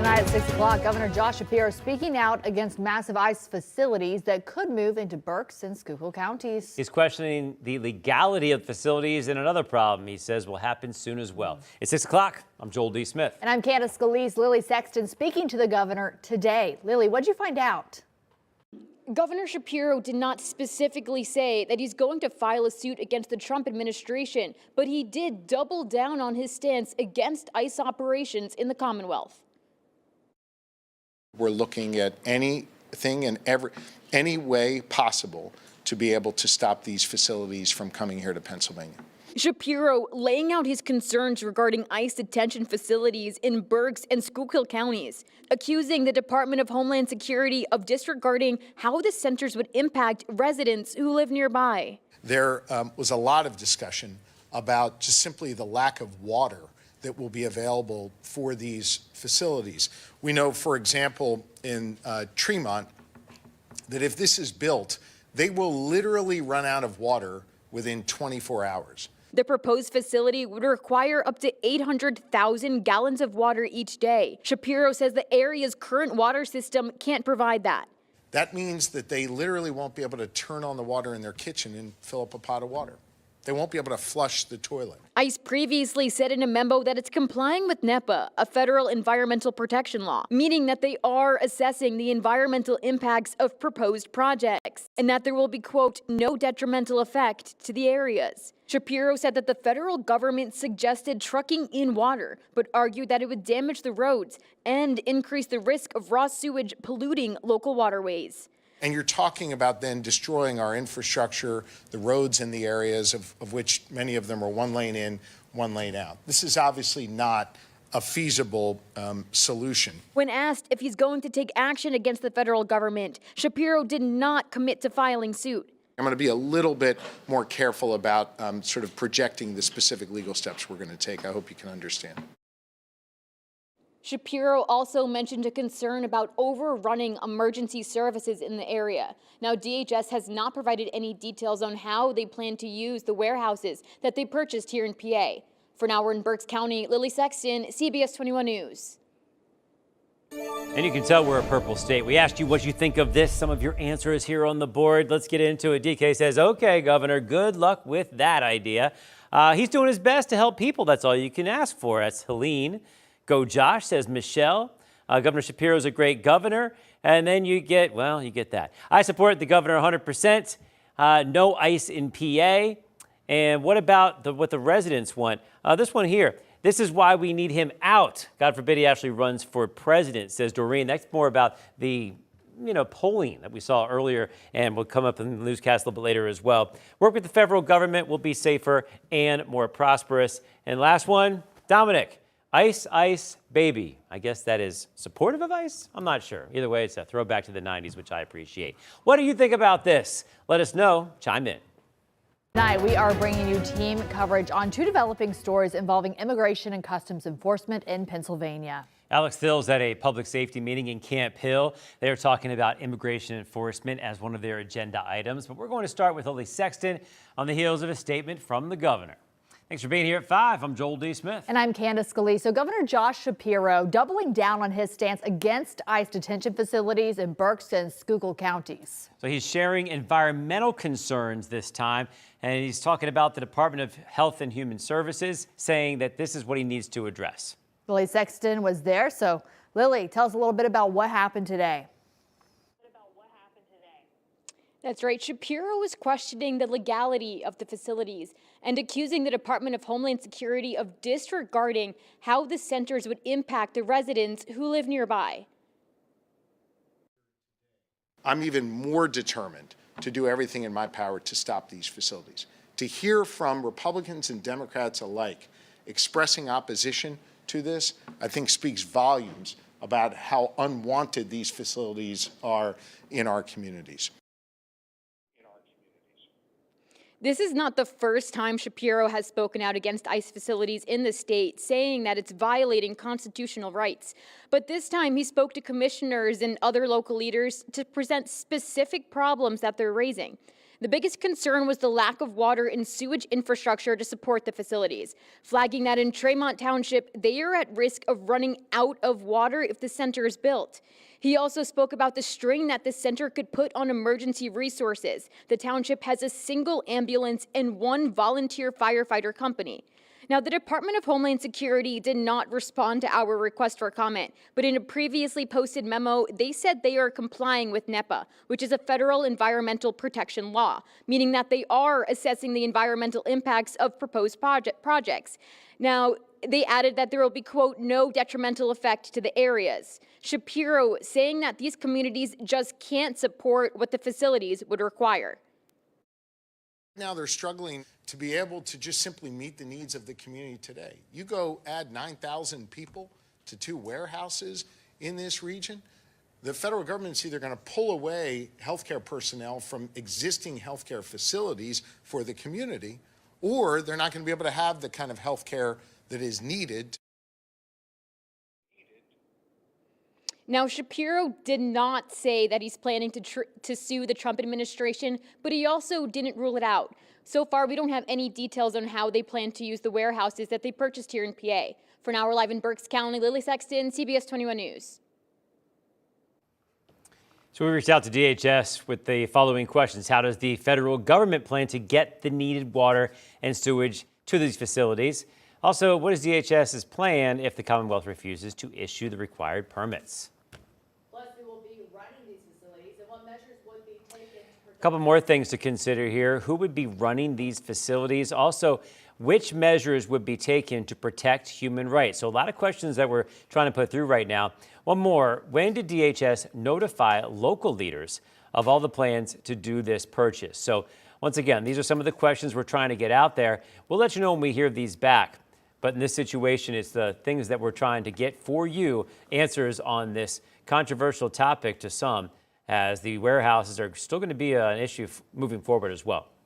Tonight at 6 o'clock, Governor Josh Shapiro speaking out against massive ICE facilities that could move into Berks and Schuylkill counties. He's questioning the legality of facilities, and another problem he says will happen soon as well. It's 6 o'clock. I'm Joel D. Smith. And I'm Candace Scalise. Lily Sexton speaking to the governor today. Lily, what'd you find out? Governor Shapiro did not specifically say that he's going to file a suit against the Trump administration, but he did double down on his stance against ICE operations in the Commonwealth. We're looking at anything and any way possible to be able to stop these facilities from coming here to Pennsylvania. Shapiro laying out his concerns regarding ICE detention facilities in Berks and Schuylkill counties, accusing the Department of Homeland Security of disregarding how the centers would impact residents who live nearby. There was a lot of discussion about just simply the lack of water that will be available for these facilities. We know, for example, in Tremont, that if this is built, they will literally run out of water within 24 hours. The proposed facility would require up to 800,000 gallons of water each day. Shapiro says the area's current water system can't provide that. That means that they literally won't be able to turn on the water in their kitchen and fill up a pot of water. They won't be able to flush the toilet. ICE previously said in a memo that it's complying with NEPA, a federal environmental protection law, meaning that they are assessing the environmental impacts of proposed projects and that there will be, quote, no detrimental effect to the areas. Shapiro said that the federal government suggested trucking in water, but argued that it would damage the roads and increase the risk of raw sewage polluting local waterways. And you're talking about then destroying our infrastructure, the roads in the areas of which many of them are one lane in, one lane out. This is obviously not a feasible solution. When asked if he's going to take action against the federal government, Shapiro did not commit to filing suit. I'm going to be a little bit more careful about sort of projecting the specific legal steps we're going to take. I hope you can understand. Shapiro also mentioned a concern about overrunning emergency services in the area. Now, DHS has not provided any details on how they plan to use the warehouses that they purchased here in PA. For now, we're in Berks County. Lily Sexton, CBS 21 News. And you can tell we're a purple state. We asked you what you think of this. Some of your answers here on the board. Let's get into it. DK says, okay, Governor, good luck with that idea. He's doing his best to help people. That's all you can ask for. That's Helene. Go Josh, says Michelle. Governor Shapiro's a great governor. And then you get that. I support the governor 100%. No ICE in PA. And what about what the residents want? This one here. This is why we need him out. God forbid he actually runs for president, says Doreen. That's more about the polling that we saw earlier and will come up in the newscast a little bit later as well. Work with the federal government will be safer and more prosperous. And last one, Dominic. ICE, ICE, baby. I guess that is supportive of ICE? I'm not sure. Either way, it's a throwback to the 90s, which I appreciate. What do you think about this? Let us know. Chime in. Tonight, we are bringing you team coverage on two developing stories involving immigration and customs enforcement in Pennsylvania. Alex Thill's at a public safety meeting in Camp Hill. They're talking about immigration enforcement as one of their agenda items. But we're going to start with Lily Sexton on the heels of a statement from the governor. Thanks for being here at 5. I'm Joel D. Smith. And I'm Candace Scalise. So Governor Josh Shapiro doubling down on his stance against ICE detention facilities in Berks and Schuylkill counties. So he's sharing environmental concerns this time, and he's talking about the Department of Health and Human Services, saying that this is what he needs to address. Lily Sexton was there. So Lily, tell us a little bit about what happened today. That's right. Shapiro was questioning the legality of the facilities and accusing the Department of Homeland Security of disregarding how the centers would impact the residents who live nearby. I'm even more determined to do everything in my power to stop these facilities. To hear from Republicans and Democrats alike expressing opposition to this, I think speaks volumes about how unwanted these facilities are in our communities. This is not the first time Shapiro has spoken out against ICE facilities in the state, saying that it's violating constitutional rights. But this time he spoke to commissioners and other local leaders to present specific problems that they're raising. The biggest concern was the lack of water and sewage infrastructure to support the facilities, flagging that in Tremont Township, they are at risk of running out of water if the center is built. He also spoke about the strain that the center could put on emergency resources. The township has a single ambulance and one volunteer firefighter company. Now, the Department of Homeland Security did not respond to our request for comment, but in a previously posted memo, they said they are complying with NEPA, which is a federal environmental protection law, meaning that they are assessing the environmental impacts of proposed projects. Now, they added that there will be, quote, no detrimental effect to the areas. Shapiro saying that these communities just can't support what the facilities would require. Now they're struggling to be able to just simply meet the needs of the community today. You go add 9,000 people to 2 warehouses in this region, the federal government's either going to pull away healthcare personnel from existing healthcare facilities for the community, or they're not going to be able to have the kind of healthcare that is needed. Now, Shapiro did not say that he's planning to sue the Trump administration, but he also didn't rule it out. So far, we don't have any details on how they plan to use the warehouses that they purchased here in PA. For now, we're live in Berks County. Lily Sexton, CBS 21 News. So we reached out to DHS with the following questions. How does the federal government plan to get the needed water and sewage to these facilities? Also, what is DHS's plan if the Commonwealth refuses to issue the required permits? Plus, who will be running these facilities and what measures would be taken to protect. A couple more things to consider here. Who would be running these facilities? Also, which measures would be taken to protect human rights? So a lot of questions that we're trying to put through right now. One more, when did DHS notify local leaders of all the plans to do this purchase? So once again, these are some of the questions we're trying to get out there. We'll let you know when we hear these back. But in this situation, it's the things that we're trying to get for you, answers on this controversial topic to some, as the warehouses are still going to be an issue moving forward as well.